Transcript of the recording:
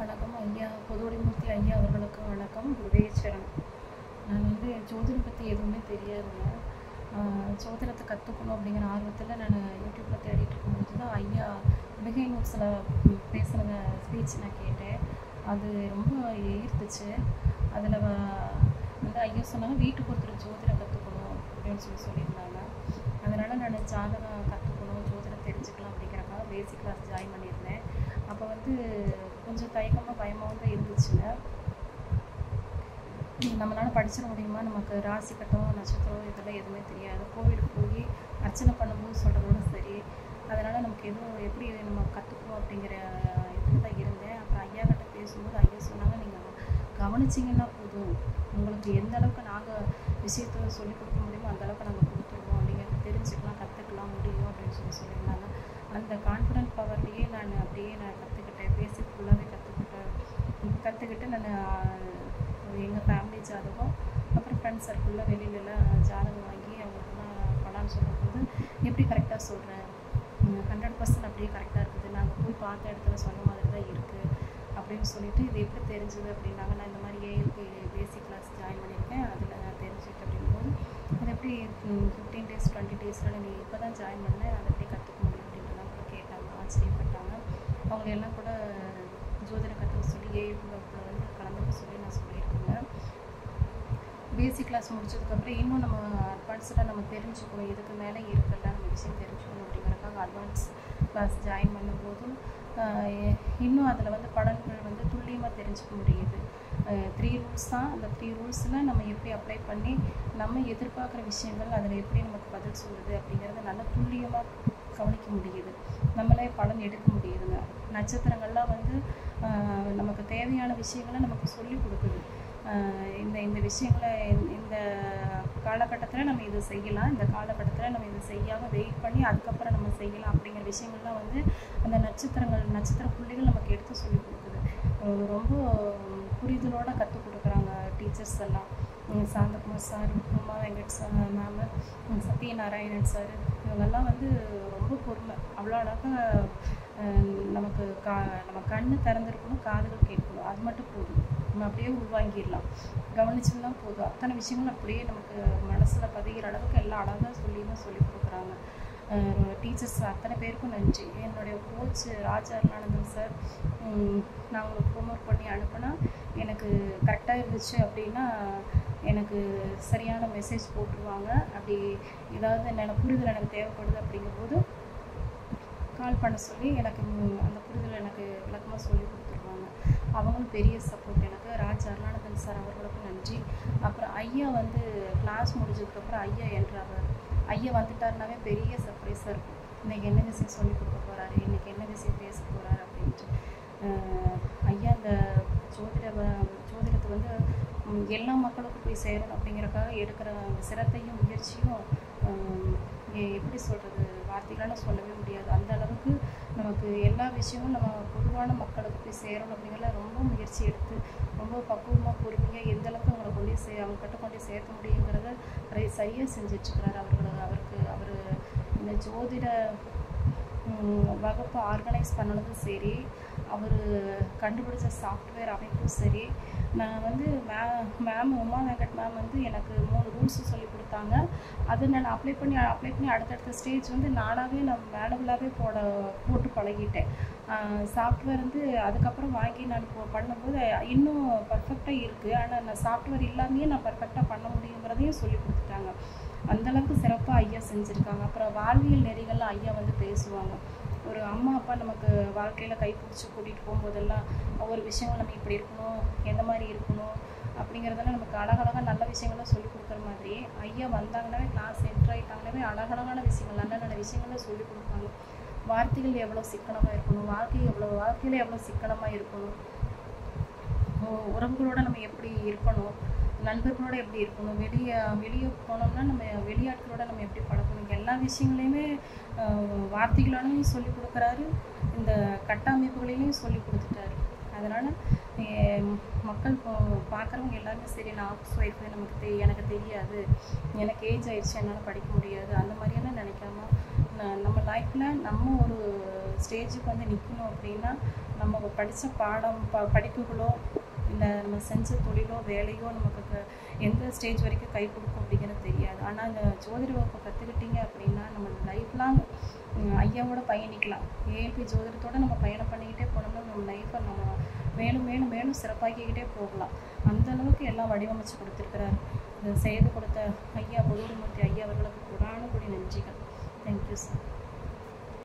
வணக்கம் ஐயா. பொதுவுடைமூர்த்தி ஐயா அவர்களுக்கு வணக்கம். குருவே சரணம். நான் ஜோதிடம் பற்றி எதுவுமே தெரியாதுங்க. ஜோதிடத்தை கற்றுக்கணும் அப்படிங்கிற ஆர்வத்தில் நான் யூடியூப்பில் தேடிட்டு இருக்கும்போது தான் ஐயா மிகை நோட்ஸில் பேசுகிற ஸ்பீச் நான் கேட்டேன். அது ரொம்ப ஈர்த்துச்சு. அதில் ஐயா சொன்னாங்க, வீட்டுக்கு ஒருத்தர் ஜோதிடம் கற்றுக்கணும் அப்படின்னு சொல்லியிருந்தாங்க. அதனால் நான் ஜாதகம் கற்றுக்கணும், ஜோதிடம் தெரிஞ்சுக்கலாம் அப்படிங்கிறக்காக பேசிக் கிளாஸ் ஜாயின் பண்ணியிருந்தேன். அப்போ கொஞ்சம் தயக்கமாக பயமாகவும் தான் இருந்துச்சுங்க. நம்மளால் படிச்சிட முடியுமா, நமக்கு ராசி கட்டம் நட்சத்திரம் இதெல்லாம் எதுவுமே தெரியாது. கோவிலுக்கு போய் அர்ச்சனை பண்ணும்போது சொல்கிறதோட சரி. அதனால் நமக்கு எதுவும் எப்படி நம்ம கற்றுக்கணும் அப்படிங்கிற இதில் தான் இருந்தேன். அப்புறம் ஐயா கிட்ட பேசும்போது ஐயா சொன்னாங்க, நீங்கள் கவனிச்சிங்கன்னா போதும், உங்களுக்கு எந்த அளவுக்கு நாங்கள் விஷயத்தை சொல்லிக் கொடுக்க முடியுமோ அந்தளவுக்கு நாங்கள் கொடுத்துருவோம், நீங்கள் தெரிஞ்சுக்கலாம் கற்றுக்கலாம் முடியும் அப்படின்னு சொல்லியிருந்தாங்க. அந்த கான்ஃபிடென்ட் பவர்லேயே நான் கற்றுக்கிட்டேன். பேசிக் ஃபுல்லாகவே கற்றுக்கிட்டு நான் எங்கள் ஃபேமிலி ஜாதகம், அப்புறம் ஃப்ரெண்ட்ஸ் சர்க்கிளில் வெளியிலலாம் ஜாதகம் வாங்கி அவங்களுக்குலாம் பலான்னு சொல்லும்போது, எப்படி கரெக்டாக சொல்கிறேன், 100% அப்படியே கரெக்டாக இருக்குது, நாங்கள் போய் பார்த்த இடத்துல சொன்ன மாதிரி தான் இருக்குது அப்படின்னு சொல்லிட்டு, இது எப்படி தெரிஞ்சுது அப்படின்னாங்க. நான் இந்த மாதிரி ஏஎல்பி பேசிக் கிளாஸ் ஜாயின் பண்ணியிருக்கேன், அதில் நான் தெரிஞ்சுக்கிட்டேன் அப்படிங்கும்போது, அது எப்படி 15 days 20 daysல நீ இப்போ தான் ஜாயின் பண்ணேன், அதை எப்படி கற்றுக்க முடியும் அப்படின்றலாம் கூட கேட்டாங்க, ஆச்சரியப்பட்டாங்க. அவங்களெல்லாம் கூட ஜோதிடம் கற்றுக்க சொல்லி ஏஎல்பி வகுப்பில் கலந்துக்க சொல்லி நான் சொல்லியிருக்கேங்க. பேசிக் கிளாஸ் முடிச்சதுக்கப்புறம் இன்னும் நம்ம அட்வான்ஸ்டாக நம்ம தெரிஞ்சுக்கணும், இதுக்கு மேலே இருக்குல்ல நம்ம விஷயம் தெரிஞ்சுக்கணும் அப்படிங்கிறதுக்காக அட்வான்ஸ் கிளாஸ் ஜாயின் பண்ணும்போதும் இன்னும் அதில் பலன்கள் துல்லியமாக தெரிஞ்சுக்க முடியுது. 3 ரூல்ஸ் தான். அந்த 3 ரூல்ஸில் நம்ம எப்படி அப்ளை பண்ணி நம்ம எதிர்பார்க்குற விஷயங்கள் அதில் எப்படி நமக்கு பதில் சொல்லுது அப்படிங்கிறத நல்லா துல்லியமாக கவனிக்க முடியுது, நம்மளே பலன் எடுக்க முடியுதுங்க. நட்சத்திரங்கள்லாம் நமக்கு தேவையான விஷயங்களை நமக்கு சொல்லி கொடுக்குது. இந்த விஷயங்களை இந்த காலகட்டத்தில் நம்ம இது செய்யலாம், இந்த காலகட்டத்தில் நம்ம இது செய்யாமல் வெயிட் பண்ணி அதுக்கப்புறம் நம்ம செய்யலாம் அப்படிங்கிற விஷயங்கள்லாம் அந்த நட்சத்திர புள்ளிகள் நமக்கு எடுத்து சொல்லி கொடுக்குது. ரொம்ப புரிதலோடு கற்றுக் கொடுக்குறாங்க டீச்சர்ஸ் எல்லாம். Santhakumar sir, Uma Venkat sir ma'am, Sathyanarayanan sir, இவங்கெல்லாம் ரொம்ப பொறுமை. அவ்வளோ அழகாக நமக்கு நம்ம கண்ணு திறந்துருக்கணும், காதுகள் கேட்கணும், அது மட்டும் போதும், நம்ம அப்படியே உள்வாங்கிடலாம். கவனிச்சோம்னா போதும், அத்தனை விஷயங்கள் அப்படியே நமக்கு மனசில் பதிகிற அளவுக்கு எல்லாம் அழகாக சொல்லி கொடுக்குறாங்க. டீச்சர்ஸ் அத்தனை பேருக்கும் நன்றி. என்னுடைய கோச் ராஜா அருளானந்தன் சார், நான் உங்களுக்கு ஹோம்ஒர்க் பண்ணி அனுப்புனா எனக்கு கரெக்டாக இருந்துச்சு அப்படின்னா எனக்கு சரியான மெசேஜ் போட்டுருவாங்க. அப்படி ஏதாவது என்னென்ன புரிதல் எனக்கு தேவைப்படுது அப்படிங்கும்போது கால் பண்ண சொல்லி எனக்கு அந்த புரிதல் எனக்கு விளக்கமாக சொல்லி கொடுத்துருவாங்க. அவங்களும் பெரிய சப்போர்ட் எனக்கு. ராஜா அருளானந்தன் சார் அவர்களுக்கும் நன்றி. அப்புறம் ஐயா கிளாஸ் முடிஞ்சதுக்கப்புறம் ஐயா என்றார். ஐயா வந்துட்டாருனாவே பெரிய சர்ப்ரைஸாக இருக்கும். இன்றைக்கி என்ன விஷயம் சொல்லி கொடுக்க போகிறாரு, இன்றைக்கி என்ன விஷயம் பேச போகிறாரு அப்படின்ட்டு. ஐயா இந்த ஜோதிடத்தை எல்லா மக்களுக்கும் போய் சேரணும் அப்படிங்கிறக்காக எடுக்கிற சிரத்தையும் முயற்சியும் எப்படி சொல்கிறது, வார்த்தைகளால் சொல்லவே முடியாது. அந்த அளவுக்கு நமக்கு எல்லா விஷயமும் நம்ம பொதுவான மக்களுக்கு போய் சேரணும் அப்படிங்கிற ரொம்ப முயற்சி எடுத்து ரொம்ப பக்குவமாக பொறுமையாக எந்த அளவுக்கு அவங்கக்கிட்ட கொண்டு சேர்த்த முடியுங்கிறத சரியாக செஞ்சிட்ருக்கிறார். அவர் இந்த ஜோதிட வகுப்பு ஆர்கனைஸ் பண்ணதும் சரி, அவர் கண்டுபிடிச்ச சாஃப்ட்வேர் அமைப்பும் சரி. நான் மேம் உமா வெங்கட் மேம் எனக்கு 3 ரூல்ஸ் சொல்லி கொடுத்தாங்க. அதை நான் அப்ளை பண்ணி அடுத்தடுத்த ஸ்டேஜ் நானாகவே மேனுவலாகவே போட்டு பழகிட்டேன். சாஃப்ட்வேர் அதுக்கப்புறம் வாங்கி நான் பண்ணும்போது இன்னும் பர்ஃபெக்டாக இருக்குது. ஆனால் நான் சாஃப்ட்வேர் இல்லாமையே நான் பர்ஃபெக்டாக பண்ண முடியுங்கிறதையும் சொல்லி கொடுத்துட்டாங்க. அந்தளவுக்கு சிறப்பாக ஐயா செஞ்சுருக்காங்க. அப்புறம் வாழ்வியல் நெறிகள்லாம் ஐயா பேசுவாங்க. ஒரு அம்மா அப்பா நமக்கு வாழ்க்கையில் கைப்பிடிச்சி கூட்டிகிட்டு போகும்போதெல்லாம் ஒவ்வொரு விஷயங்கள் நம்ம இப்படி இருக்கணும், எந்த மாதிரி இருக்கணும் அப்படிங்கிறதெல்லாம் நமக்கு அழகழகாக நல்ல விஷயங்கள்லாம் சொல்லிக் கொடுக்குற மாதிரி ஐயா வந்தாங்கன்னாவே, கிளாஸ் என்ட்ரு ஆகிட்டாங்கன்னாவே அழகழகான விஷயங்கள், நல்ல நல்ல விஷயங்களை சொல்லிக் கொடுப்பாங்க. வார்த்தைகள் எவ்வளோ சிக்கனமாக இருக்கணும், வாழ்க்கையில் எவ்வளோ சிக்கனமாக இருக்கணும், உறவுகளோடு நம்ம எப்படி இருக்கணும், நண்பர்களோடு எப்படி இருக்கணும், வெளியே போனோம்னா நம்ம வெளியாட்களோடு நம்ம எப்படி பழக்கணும், எல்லா விஷயங்களையுமே வார்த்தைகளாலையும் சொல்லிக் கொடுக்குறாரு, இந்த கட்டமைப்புகளையும் சொல்லி கொடுத்துட்டாரு. அதனால் மக்கள் பார்க்குறவங்க எல்லாருமே சரி, நான் ஹவுஸ் ஒய்ஃபு, எனக்கு தெரியாது, எனக்கு ஏஜ் ஆயிடுச்சு, என்னால் படிக்க முடியாது, அந்த மாதிரியெல்லாம் நினைக்காம நம்ம லைஃப்பில் நம்ம ஒரு ஸ்டேஜுக்கு வந்து நிற்கணும் அப்படின்னா நம்ம படித்த படிப்புகளோ இல்லை நம்ம செஞ்ச தொழிலோ வேலையோ நமக்கு எந்த ஸ்டேஜ் வரைக்கும் கை கொடுக்கும் அப்படிங்கிறது தெரியாது. ஆனால் இந்த ஜோதிட வகுப்பை கற்றுக்கிட்டீங்க அப்படின்னா நம்ம லைஃப் லாங் ஐயாவோட பயணிக்கலாம். ஏஎல்பி ஜோதிடத்தோடு நம்ம பயணம் பண்ணிக்கிட்டே போனோம்னா நம்ம லைஃப்பை நம்ம மேலும் மேலும் மேலும் சிறப்பாக்கிக்கிட்டே போகலாம். அந்தளவுக்கு எல்லாம் வடிவமைச்சு கொடுத்துருக்கிறாரு. இதை செய்து கொடுத்த ஐயா பொதுமூர்த்தி ஐயா அவர்களுக்கு கோடான கோடி நன்றிகள். Thank you sir.